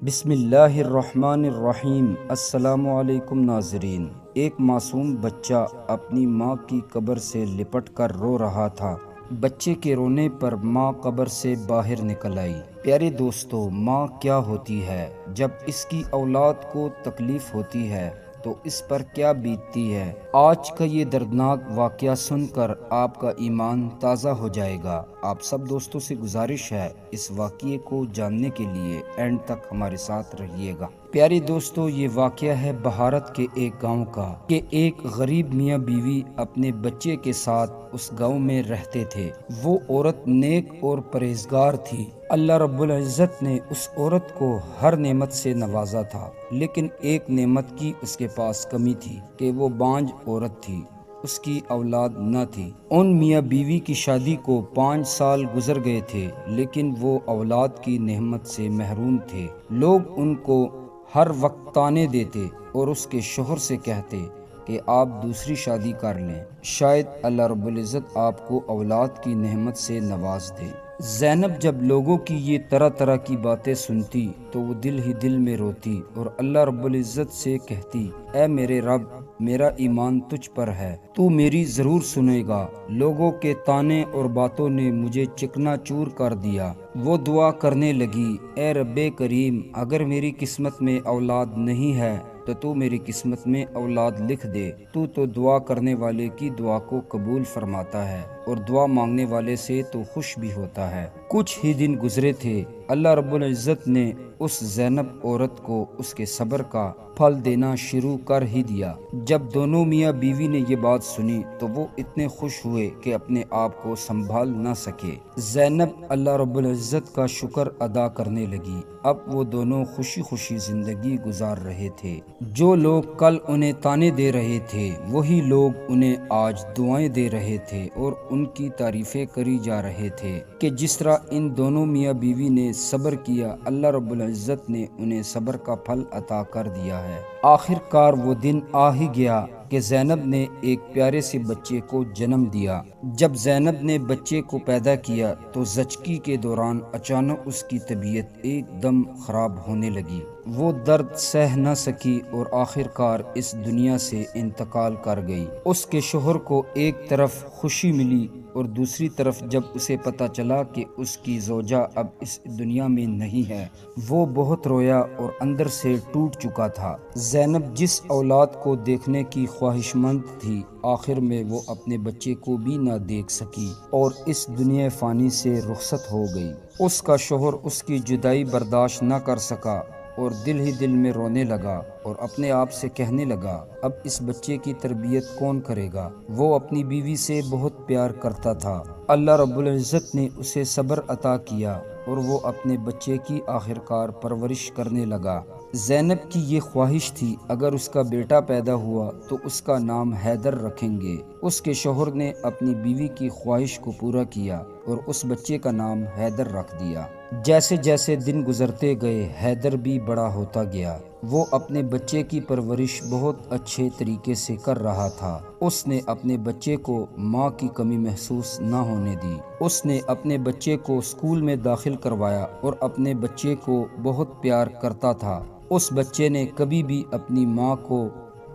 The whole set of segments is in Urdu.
بسم اللہ الرحمن الرحیم۔ السلام علیکم ناظرین۔ ایک معصوم بچہ اپنی ماں کی قبر سے لپٹ کر رو رہا تھا۔ بچے کے رونے پر ماں قبر سے باہر نکل آئی۔ پیارے دوستو، ماں کیا ہوتی ہے؟ جب اس کی اولاد کو تکلیف ہوتی ہے تو اس پر کیا بیتتی ہے؟ آج کا یہ دردناک واقعہ سن کر آپ کا ایمان تازہ ہو جائے گا۔ آپ سب دوستوں سے گزارش ہے اس واقعے کو جاننے کے لیے اینڈ تک ہمارے ساتھ رہیے گا۔ پیارے دوستو، یہ واقعہ ہے بھارت کے ایک گاؤں کا کہ ایک غریب میاں بیوی اپنے بچے کے ساتھ اس گاؤں میں رہتے تھے۔ وہ عورت نیک اور پرہیزگار تھی۔ اللہ رب العزت نے اس عورت کو ہر نعمت سے نوازا تھا، لیکن ایک نعمت کی اس کے پاس کمی تھی کہ وہ بانجھ عورت تھی، اس کی اولاد نہ تھی۔ ان میاں بیوی کی شادی کو 5 سال گزر گئے تھے، لیکن وہ اولاد کی نعمت سے محروم تھے۔ لوگ ان کو ہر وقت طعنے دیتے اور اس کے شوہر سے کہتے کہ آپ دوسری شادی کر لیں، شاید اللہ رب العزت آپ کو اولاد کی نعمت سے نواز دے۔ زینب جب لوگوں کی یہ طرح طرح کی باتیں سنتی تو وہ دل ہی دل میں روتی اور اللہ رب العزت سے کہتی، اے میرے رب، میرا ایمان تجھ پر ہے، تو میری ضرور سنے گا۔ لوگوں کے طعنے اور باتوں نے مجھے چکنا چور کر دیا۔ وہ دعا کرنے لگی، اے رب کریم، اگر میری قسمت میں اولاد نہیں ہے تو میری قسمت میں اولاد لکھ دے۔ تو دعا کرنے والے کی دعا کو قبول فرماتا ہے اور دعا مانگنے والے سے تو خوش بھی ہوتا ہے۔ کچھ ہی دن گزرے تھے، اللہ رب العزت نے اس زینب عورت کو اس کے صبر کا پھل دینا شروع کر ہی دیا۔ جب دونوں میاں بیوی نے یہ بات سنی تو وہ اتنے خوش ہوئے کہ اپنے آپ کو سنبھال نہ سکے۔ زینب اللہ رب العزت کا شکر ادا کرنے لگی۔ اب وہ دونوں خوشی خوشی زندگی گزار رہے تھے۔ جو لوگ کل انہیں طعنے دے رہے تھے، وہی لوگ انہیں آج دعائیں دے رہے تھے اور ان کی تعریفیں کری جا رہے تھے کہ جس طرح ان دونوں میاں بیوی نے صبر کیا، اللہ رب العزت نے انہیں صبر کا پھل عطا کر دیا ہے۔ آخر کار وہ دن آ ہی گیا کہ زینب نے ایک پیارے سے بچے کو جنم دیا۔ جب زینب نے بچے کو پیدا کیا تو زچگی کے دوران اچانک اس کی طبیعت ایک دم خراب ہونے لگی۔ وہ درد سہ نہ سکی اور آخر کار اس دنیا سے انتقال کر گئی۔ اس کے شوہر کو ایک طرف خوشی ملی اور دوسری طرف جب اسے پتہ چلا کہ اس کی زوجہ اب اس دنیا میں نہیں ہے، وہ بہت رویا اور اندر سے ٹوٹ چکا تھا۔ زینب جس اولاد کو دیکھنے کی خواہش مند تھی، آخر میں وہ اپنے بچے کو بھی نہ دیکھ سکی اور اس دنیا فانی سے رخصت ہو گئی۔ اس کا شوہر اس کی جدائی برداشت نہ کر سکا اور دل ہی دل میں رونے لگا اور اپنے آپ سے کہنے لگا، اب اس بچے کی تربیت کون کرے گا؟ وہ اپنی بیوی سے بہت پیار کرتا تھا۔ اللہ رب العزت نے اسے صبر عطا کیا اور وہ اپنے بچے کی آخر کار پرورش کرنے لگا۔ زینب کی یہ خواہش تھی اگر اس کا بیٹا پیدا ہوا تو اس کا نام حیدر رکھیں گے۔ اس کے شوہر نے اپنی بیوی کی خواہش کو پورا کیا اور اس بچے کا نام حیدر رکھ دیا۔ جیسے جیسے دن گزرتے گئے، حیدر بھی بڑا ہوتا گیا۔ وہ اپنے بچے کی پرورش بہت اچھے طریقے سے کر رہا تھا۔ اس نے اپنے بچے کو ماں کی کمی محسوس نہ ہونے دی۔ اس نے اپنے بچے کو اسکول میں داخل کروایا اور اپنے بچے کو بہت پیار کرتا تھا۔ اس بچے نے کبھی بھی اپنی ماں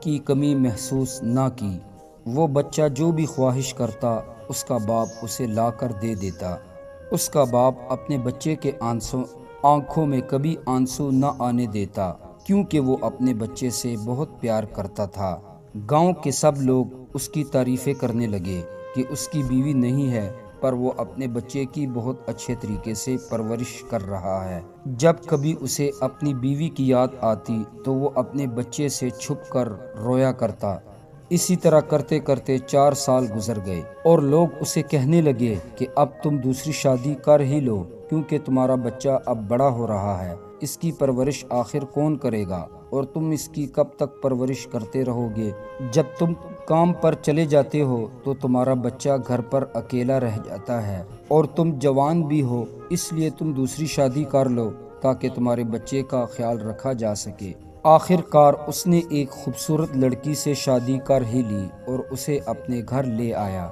کی کمی محسوس نہ کی۔ وہ بچہ جو بھی خواہش کرتا، اس کا باپ اسے لا کر دے دیتا۔ اس کا باپ اپنے بچے کے آنکھوں میں کبھی آنسو نہ آنے دیتا، کیونکہ وہ اپنے بچے سے بہت پیار کرتا تھا۔ گاؤں کے سب لوگ اس کی تعریفیں کرنے لگے کہ اس کی بیوی نہیں ہے، پر وہ اپنے بچے کی بہت اچھے طریقے سے پرورش کر رہا ہے۔ جب کبھی اسے اپنی بیوی کی یاد آتی تو وہ اپنے بچے سے چھپ کر رویا کرتا۔ اسی طرح کرتے کرتے 4 سال گزر گئے اور لوگ اسے کہنے لگے کہ اب تم دوسری شادی کر ہی لو، کیونکہ تمہارا بچہ اب بڑا ہو رہا ہے، اس کی پرورش آخر کون کرے گا اور تم اس کی کب تک پرورش کرتے رہو گے؟ جب تم کام پر چلے جاتے ہو تو تمہارا بچہ گھر پر اکیلا رہ جاتا ہے اور تم جوان بھی ہو، اس لیے تم دوسری شادی کر لو تاکہ تمہارے بچے کا خیال رکھا جا سکے۔ آخر کار اس نے ایک خوبصورت لڑکی سے شادی کر ہی لی اور اسے اپنے گھر لے آیا۔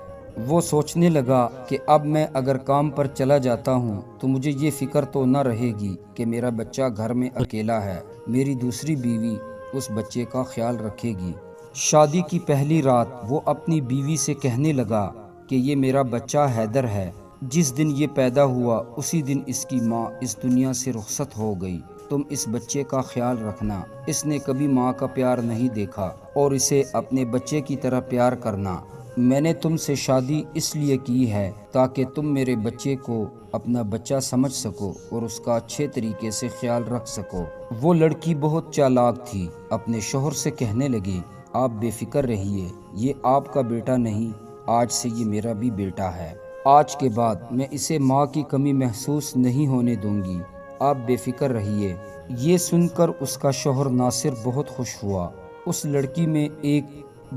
وہ سوچنے لگا کہ اب میں اگر کام پر چلا جاتا ہوں تو مجھے یہ فکر تو نہ رہے گی کہ میرا بچہ گھر میں اکیلا ہے، میری دوسری بیوی اس بچے کا خیال رکھے گی۔ شادی کی پہلی رات وہ اپنی بیوی سے کہنے لگا کہ یہ میرا بچہ حیدر ہے، جس دن یہ پیدا ہوا اسی دن اس کی ماں اس دنیا سے رخصت ہو گئی، تم اس بچے کا خیال رکھنا، اس نے کبھی ماں کا پیار نہیں دیکھا اور اسے اپنے بچے کی طرح پیار کرنا۔ میں نے تم سے شادی اس لیے کی ہے تاکہ تم میرے بچے کو اپنا بچہ سمجھ سکو اور اس کا اچھے طریقے سے خیال رکھ سکو۔ وہ لڑکی بہت چالاک تھی، اپنے شوہر سے کہنے لگی، آپ بے فکر رہیے، یہ آپ کا بیٹا نہیں، آج سے یہ میرا بھی بیٹا ہے، آج کے بعد میں اسے ماں کی کمی محسوس نہیں ہونے دوں گی، آپ بے فکر رہیے۔ یہ سن کر اس کا شوہر ناصر بہت خوش ہوا۔ اس لڑکی میں ایک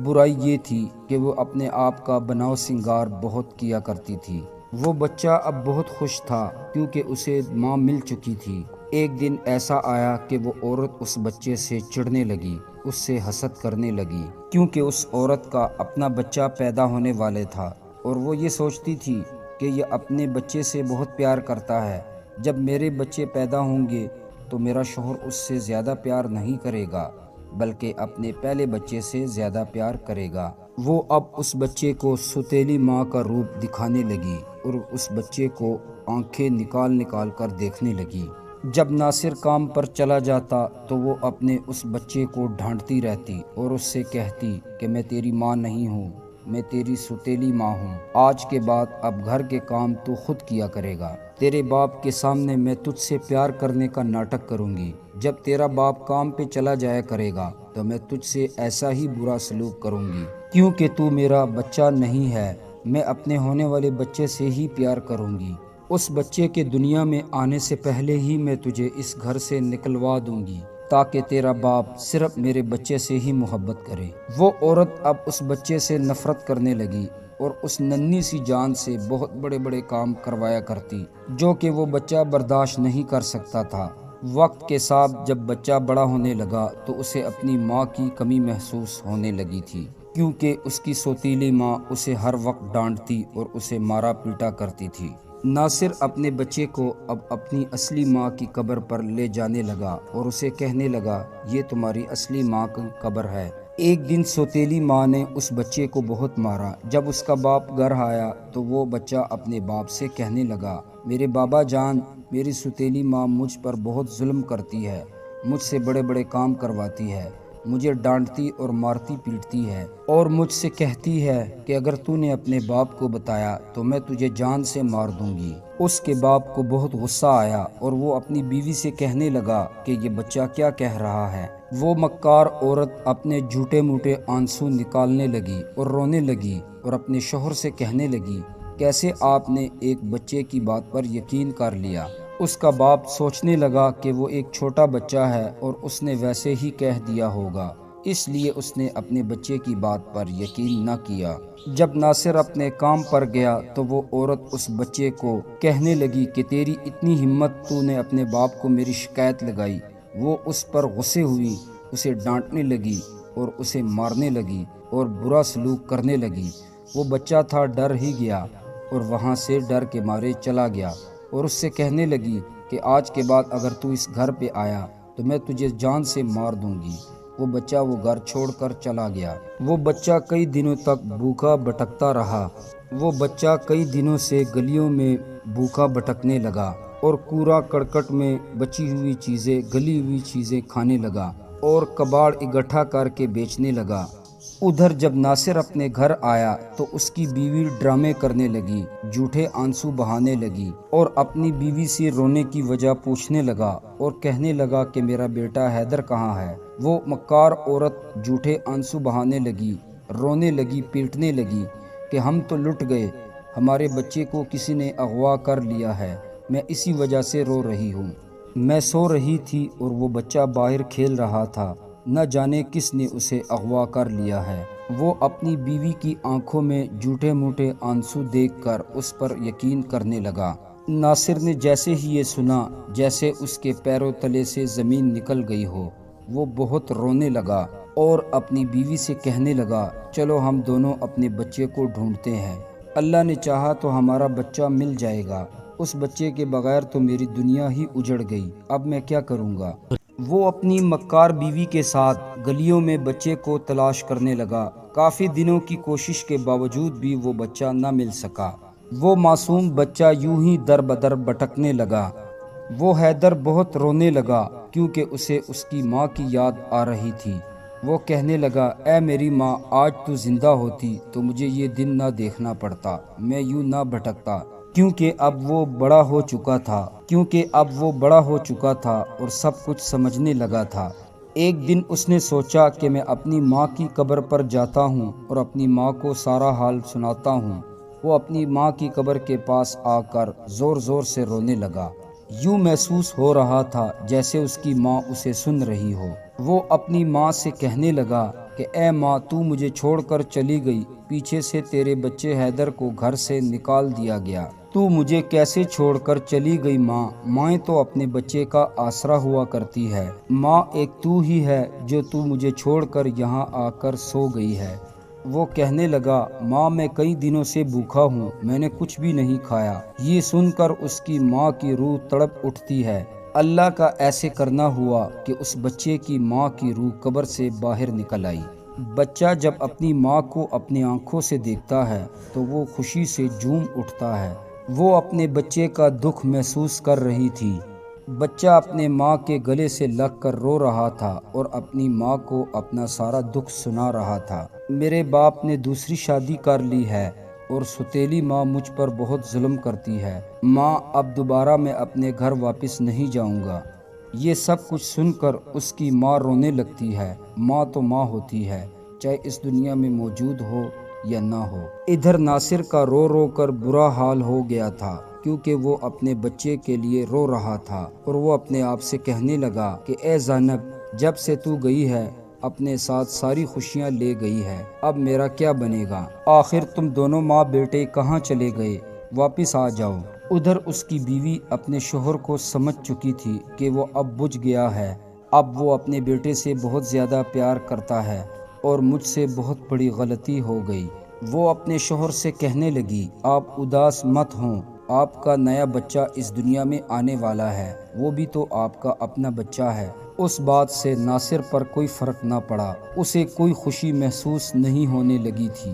برائی یہ تھی کہ وہ اپنے آپ کا بناؤ سنگار بہت کیا کرتی تھی۔ وہ بچہ اب بہت خوش تھا کیونکہ اسے ماں مل چکی تھی۔ ایک دن ایسا آیا کہ وہ عورت اس بچے سے چڑھنے لگی، اس سے حسد کرنے لگی، کیونکہ اس عورت کا اپنا بچہ پیدا ہونے والے تھا اور وہ یہ سوچتی تھی کہ یہ اپنے بچے سے بہت پیار کرتا ہے، جب میرے بچے پیدا ہوں گے تو میرا شوہر اس سے زیادہ پیار نہیں کرے گا بلکہ اپنے پہلے بچے سے زیادہ پیار کرے گا۔ وہ اب اس بچے کو سوتیلی ماں کا روپ دکھانے لگی اور اس بچے کو آنکھیں نکال نکال کر دیکھنے لگی۔ جب ناصر کام پر چلا جاتا تو وہ اپنے اس بچے کو ڈانٹتی رہتی اور اس سے کہتی کہ میں تیری ماں نہیں ہوں، میں تیری سوتیلی ماں ہوں، آج کے بعد اب گھر کے کام تو خود کیا کرے گا، تیرے باپ کے سامنے میں تجھ سے پیار کرنے کا ناٹک کروں گی، جب تیرا باپ کام پہ چلا جایا کرے گا تو میں تجھ سے ایسا ہی برا سلوک کروں گی، کیونکہ تو میرا بچہ نہیں ہے، میں اپنے ہونے والے بچے سے ہی پیار کروں گی، اس بچے کے دنیا میں آنے سے پہلے ہی میں تجھے اس گھر سے نکلوا دوں گی تاکہ تیرا باپ صرف میرے بچے سے ہی محبت کرے۔ وہ عورت اب اس بچے سے نفرت کرنے لگی اور اس ننھی سی جان سے بہت بڑے بڑے کام کروایا کرتی جو کہ وہ بچہ برداشت نہیں کر سکتا تھا۔ وقت کے ساتھ جب بچہ بڑا ہونے لگا تو اسے اپنی ماں کی کمی محسوس ہونے لگی تھی، کیونکہ اس کی سوتیلی ماں اسے ہر وقت ڈانٹتی اور اسے مارا پیٹا کرتی تھی۔ ناصر اپنے بچے کو اب اپنی اصلی ماں کی قبر پر لے جانے لگا اور اسے کہنے لگا، یہ تمہاری اصلی ماں کی قبر ہے۔ ایک دن سوتیلی ماں نے اس بچے کو بہت مارا۔ جب اس کا باپ گھر آیا تو وہ بچہ اپنے باپ سے کہنے لگا، میرے بابا جان، میری سوتیلی ماں مجھ پر بہت ظلم کرتی ہے، مجھ سے بڑے بڑے کام کرواتی ہے، مجھے ڈانٹتی اور مارتی پیٹتی ہے اور مجھ سے کہتی ہے کہ اگر تو نے اپنے باپ کو بتایا تو میں تجھے جان سے مار دوں گی۔ اس کے باپ کو بہت غصہ آیا اور وہ اپنی بیوی سے کہنے لگا کہ یہ بچہ کیا کہہ رہا ہے۔ وہ مکار عورت اپنے جھوٹے موٹے آنسو نکالنے لگی اور رونے لگی اور اپنے شوہر سے کہنے لگی، کیسے آپ نے ایک بچے کی بات پر یقین کر لیا؟ اس کا باپ سوچنے لگا کہ وہ ایک چھوٹا بچہ ہے اور اس نے ویسے ہی کہہ دیا ہوگا، اس لیے اس نے اپنے بچے کی بات پر یقین نہ کیا۔ جب ناصر اپنے کام پر گیا تو وہ عورت اس بچے کو کہنے لگی کہ تیری اتنی ہمت، تو نے اپنے باپ کو میری شکایت لگائی۔ وہ اس پر غصے ہوئی، اسے ڈانٹنے لگی اور اسے مارنے لگی اور برا سلوک کرنے لگی۔ وہ بچہ تھا ڈر ہی گیا اور وہاں سے ڈر کے مارے چلا گیا اور اس سے کہنے لگی کہ آج کے بعد اگر تو اس گھر پہ آیا تو میں تجھے جان سے مار دوں گی۔ وہ بچہ وہ گھر چھوڑ کر چلا گیا۔ وہ بچہ کئی دنوں تک بھوکا بھٹکتا رہا۔ وہ بچہ کئی دنوں سے گلیوں میں بھوکا بھٹکنے لگا اور کوڑا کرکٹ میں بچی ہوئی چیزیں، گلی ہوئی چیزیں کھانے لگا اور کباڑ اکٹھا کر کے بیچنے لگا۔ ادھر جب ناصر اپنے گھر آیا تو اس کی بیوی ڈرامے کرنے لگی، جھوٹے آنسو بہانے لگی اور اپنی بیوی سے رونے کی وجہ پوچھنے لگا اور کہنے لگا کہ میرا بیٹا حیدر کہاں ہے؟ وہ مکار عورت جھوٹے آنسو بہانے لگی، رونے لگی، پیٹنے لگی کہ ہم تو لٹ گئے، ہمارے بچے کو کسی نے اغوا کر لیا ہے، میں اسی وجہ سے رو رہی ہوں۔ میں سو رہی تھی اور وہ بچہ باہر کھیل رہا تھا، نہ جانے کس نے اسے اغوا کر لیا ہے۔ وہ اپنی بیوی کی آنکھوں میں جھوٹے موٹے آنسو دیکھ کر اس پر یقین کرنے لگا۔ ناصر نے جیسے ہی یہ سنا، جیسے اس کے پیروں تلے سے زمین نکل گئی ہو، وہ بہت رونے لگا اور اپنی بیوی سے کہنے لگا، چلو ہم دونوں اپنے بچے کو ڈھونڈتے ہیں۔ اللہ نے چاہا تو ہمارا بچہ مل جائے گا، اس بچے کے بغیر تو میری دنیا ہی اجڑ گئی، اب میں کیا کروں گا؟ وہ اپنی مکار بیوی کے ساتھ گلیوں میں بچے کو تلاش کرنے لگا۔ کافی دنوں کی کوشش کے باوجود بھی وہ بچہ نہ مل سکا۔ وہ معصوم بچہ یوں ہی در بدر بھٹکنے لگا۔ وہ حیدر بہت رونے لگا کیونکہ اسے اس کی ماں کی یاد آ رہی تھی۔ وہ کہنے لگا، اے میری ماں، آج تو زندہ ہوتی تو مجھے یہ دن نہ دیکھنا پڑتا، میں یوں نہ بھٹکتا، کیونکہ اب وہ بڑا ہو چکا تھا اور سب کچھ سمجھنے لگا تھا۔ ایک دن اس نے سوچا کہ میں اپنی ماں کی قبر پر جاتا ہوں اور اپنی ماں کو سارا حال سناتا ہوں۔ وہ اپنی ماں کی قبر کے پاس آ کر زور زور سے رونے لگا۔ یوں محسوس ہو رہا تھا جیسے اس کی ماں اسے سن رہی ہو۔ وہ اپنی ماں سے کہنے لگا کہ اے ماں، تو مجھے چھوڑ کر چلی گئی، پیچھے سے تیرے بچے حیدر کو گھر سے نکال دیا گیا، تو مجھے کیسے چھوڑ کر چلی گئی؟ ماں، مائیں تو اپنے بچے کا آسرا ہوا کرتی ہے، ماں ایک تو ہی ہے جو تو مجھے چھوڑ کر یہاں آ کر سو گئی ہے۔ وہ کہنے لگا، ماں میں کئی دنوں سے بھوکا ہوں، میں نے کچھ بھی نہیں کھایا۔ یہ سن کر اس کی ماں کی روح تڑپ اٹھتی ہے۔ اللہ کا ایسے کرنا ہوا کہ اس بچے کی ماں کی روح قبر سے باہر نکل آئی۔ بچہ جب اپنی ماں کو اپنی آنکھوں سے دیکھتا ہے تو وہ خوشی سے جھوم اٹھتا ہے۔ وہ اپنے بچے کا دکھ محسوس کر رہی تھی۔ بچہ اپنے ماں کے گلے سے لگ کر رو رہا تھا اور اپنی ماں کو اپنا سارا دکھ سنا رہا تھا۔ میرے باپ نے دوسری شادی کر لی ہے اور ستیلی ماں مجھ پر بہت ظلم کرتی ہے۔ ماں، اب دوبارہ میں اپنے گھر واپس نہیں جاؤں گا۔ یہ سب کچھ سن کر اس کی ماں رونے لگتی ہے۔ ماں تو ماں ہوتی ہے، چاہے اس دنیا میں موجود ہو یا نہ ہو۔ ادھر ناصر کا رو رو کر برا حال ہو گیا تھا کیونکہ وہ اپنے بچے کے لیے رو رہا تھا اور وہ اپنے آپ سے کہنے لگا کہ اے زینب، جب سے تو گئی ہے اپنے ساتھ ساری خوشیاں لے گئی ہے، اب میرا کیا بنے گا؟ آخر تم دونوں ماں بیٹے کہاں چلے گئے؟ واپس آ جاؤ۔ ادھر اس کی بیوی اپنے شوہر کو سمجھ چکی تھی کہ وہ اب بجھ گیا ہے، اب وہ اپنے بیٹے سے بہت زیادہ پیار کرتا ہے اور مجھ سے بہت بڑی غلطی ہو گئی۔ وہ اپنے شوہر سے کہنے لگی، آپ اداس مت ہوں، آپ کا نیا بچہ اس دنیا میں آنے والا ہے، وہ بھی تو آپ کا اپنا بچہ ہے۔ اس بات سے ناصر پر کوئی فرق نہ پڑا، اسے کوئی خوشی محسوس نہیں ہونے لگی تھی۔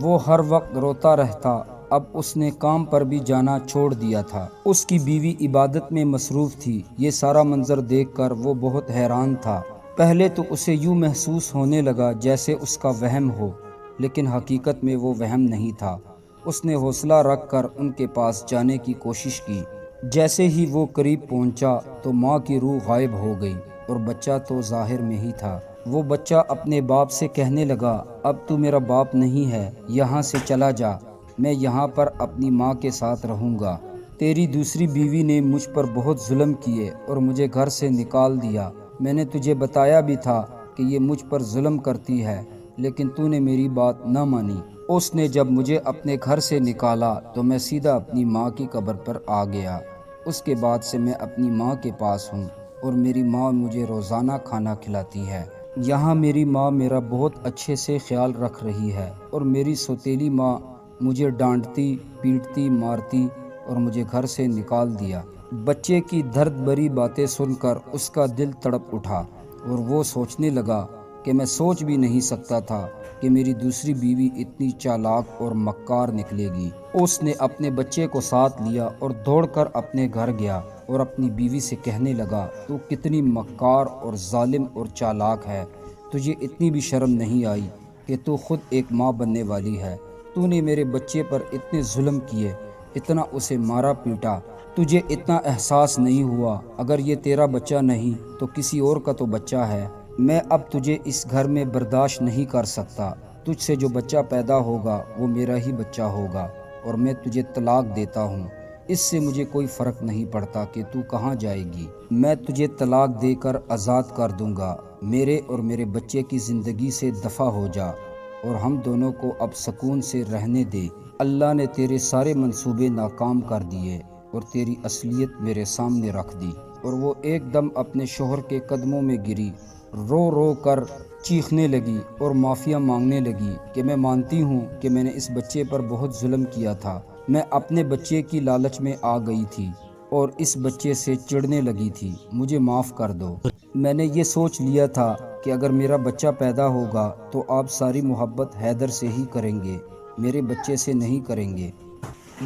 وہ ہر وقت روتا رہتا۔ اب اس نے کام پر بھی جانا چھوڑ دیا تھا۔ اس کی بیوی عبادت میں مصروف تھی۔ یہ سارا منظر دیکھ کر وہ بہت حیران تھا۔ پہلے تو اسے یوں محسوس ہونے لگا جیسے اس کا وہم ہو، لیکن حقیقت میں وہ وہم نہیں تھا۔ اس نے حوصلہ رکھ کر ان کے پاس جانے کی کوشش کی۔ جیسے ہی وہ قریب پہنچا تو ماں کی روح غائب ہو گئی اور بچہ تو ظاہر میں ہی تھا۔ وہ بچہ اپنے باپ سے کہنے لگا، اب تو میرا باپ نہیں ہے، یہاں سے چلا جا، میں یہاں پر اپنی ماں کے ساتھ رہوں گا۔ تیری دوسری بیوی نے مجھ پر بہت ظلم کیے اور مجھے گھر سے نکال دیا۔ میں نے تجھے بتایا بھی تھا کہ یہ مجھ پر ظلم کرتی ہے، لیکن تو نے میری بات نہ مانی۔ اس نے جب مجھے اپنے گھر سے نکالا تو میں سیدھا اپنی ماں کی قبر پر آ گیا۔ اس کے بعد سے میں اپنی ماں کے پاس ہوں اور میری ماں مجھے روزانہ کھانا کھلاتی ہے۔ یہاں میری ماں میرا بہت اچھے سے خیال رکھ رہی ہے اور میری سوتیلی ماں مجھے ڈانٹتی، پیٹتی، مارتی اور مجھے گھر سے نکال دیا۔ بچے کی درد بھری باتیں سن کر اس کا دل تڑپ اٹھا اور وہ سوچنے لگا کہ میں سوچ بھی نہیں سکتا تھا کہ میری دوسری بیوی اتنی چالاک اور مکار نکلے گی۔ اس نے اپنے بچے کو ساتھ لیا اور دوڑ کر اپنے گھر گیا اور اپنی بیوی سے کہنے لگا، تو کتنی مکار اور ظالم اور چالاک ہے، تجھے اتنی بھی شرم نہیں آئی کہ تو خود ایک ماں بننے والی ہے؟ تو نے میرے بچے پر اتنے ظلم کیے، اتنا اسے مارا پیٹا، تجھے اتنا احساس نہیں ہوا اگر یہ تیرا بچہ نہیں تو کسی اور کا تو بچہ ہے۔ میں اب تجھے اس گھر میں برداشت نہیں کر سکتا، تجھ سے جو بچہ پیدا ہوگا وہ میرا ہی بچہ ہوگا اور میں تجھے طلاق دیتا ہوں۔ اس سے مجھے کوئی فرق نہیں پڑتا کہ تو کہاں جائے گی، میں تجھے طلاق دے کر آزاد کر دوں گا۔ میرے اور میرے بچے کی زندگی سے دفع ہو جا اور ہم دونوں کو اب سکون سے رہنے دے۔ اللہ نے تیرے سارے منصوبے ناکام کر دیے اور تیری اصلیت میرے سامنے رکھ دی۔ اور وہ ایک دم اپنے شوہر کے قدموں میں گری رو رو کر چیخنے لگی اور معافیا مانگنے لگی کہ میں مانتی ہوں کہ میں نے اس بچے پر بہت ظلم کیا تھا، میں اپنے بچے کی لالچ میں آ گئی تھی اور اس بچے سے چڑھنے لگی تھی، مجھے معاف کر دو۔ میں نے یہ سوچ لیا تھا کہ اگر میرا بچہ پیدا ہوگا تو آپ ساری محبت حیدر سے ہی کریں گے، میرے بچے سے نہیں کریں گے۔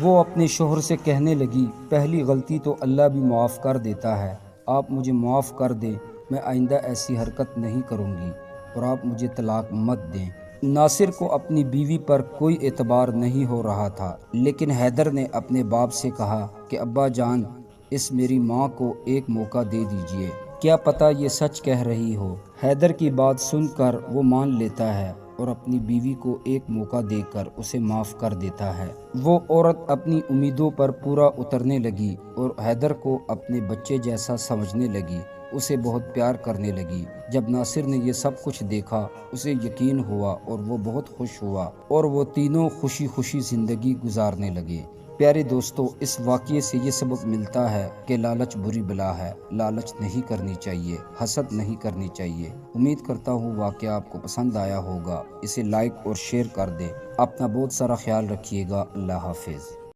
وہ اپنے شوہر سے کہنے لگی، پہلی غلطی تو اللہ بھی معاف کر دیتا ہے، آپ مجھے معاف کر دیں، میں آئندہ ایسی حرکت نہیں کروں گی اور آپ مجھے طلاق مت دیں۔ ناصر کو اپنی بیوی پر کوئی اعتبار نہیں ہو رہا تھا، لیکن حیدر نے اپنے باپ سے کہا کہ ابا جان، اس میری ماں کو ایک موقع دے دیجئے، کیا پتہ یہ سچ کہہ رہی ہو۔ حیدر کی بات سن کر وہ مان لیتا ہے اور اپنی بیوی کو ایک موقع دے کر اسے معاف کر دیتا ہے۔ وہ عورت اپنی امیدوں پر پورا اترنے لگی اور حیدر کو اپنے بچے جیسا سمجھنے لگی، اسے بہت پیار کرنے لگی۔ جب ناصر نے یہ سب کچھ دیکھا، اسے یقین ہوا اور وہ بہت خوش ہوا اور وہ تینوں خوشی خوشی زندگی گزارنے لگے۔ پیارے دوستو، اس واقعے سے یہ سبق ملتا ہے کہ لالچ بری بلا ہے، لالچ نہیں کرنی چاہیے، حسد نہیں کرنی چاہیے۔ امید کرتا ہوں واقعہ آپ کو پسند آیا ہوگا، اسے لائک اور شیئر کر دیں۔ اپنا بہت سارا خیال رکھیے گا۔ اللہ حافظ۔